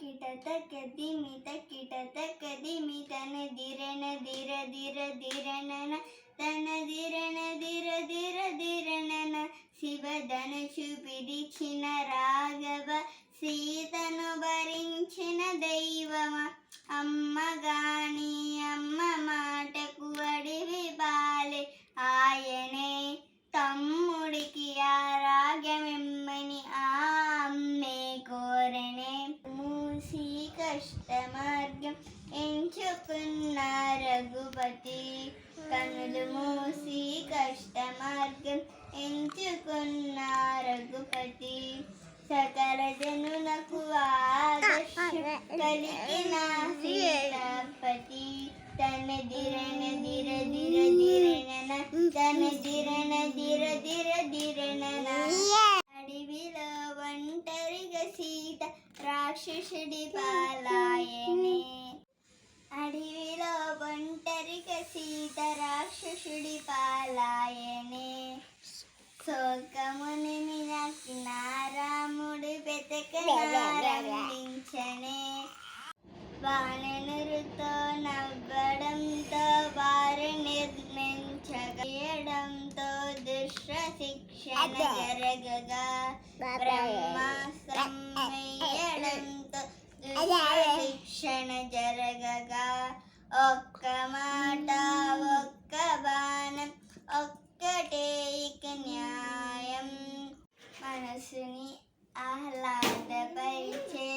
తకిట తకదిమి తకిట తకదిమి తన దిరన దిర దిర దిరనన తన దిరన దిర దిర దిరనన శివధనుషు పిలిచిన రాఘవ సీతను భరించిన దైవమ అమ్మగాని అమ్మ మాటకు అడివి బాలే ఆయనే తమ్ముడికి ఆరాగ్యమిమ్మని ఆ అమ్మే కోరనే మూసి కష్ట మార్గం ఎంచుకున్న రఘుపతి కనులు మూసి కష్ట మార్గం ఎంచుకున్న రఘుపతి సకల జనులకు ఆదర్శం కలిగిన సీతాపతి తన దిరన దిర దిర దిరనన తన దిరన దిర దిర దిరనన అడవిలో ఒంటరిగా సీత రాక్షసుడి పాలాయనే అడవిలో ఒంటరిగా సీత రాక్షసుడి పాలాయనే శోకముని నారాముడు పెతకనారంభించనే వానరుతో నవ్వడంతో వారు నిర్మించగడంతో దుష్ట శిక్షణ జరగగా బ్రహ్మాస్త్రం వేయడంతో దుష్ట శిక్షణ జరగగా ఒక్క మాట ఒక్క బాణం ఒక్కటే ఇక న్యాయం మనసుని ఆహ్లాదపరిచే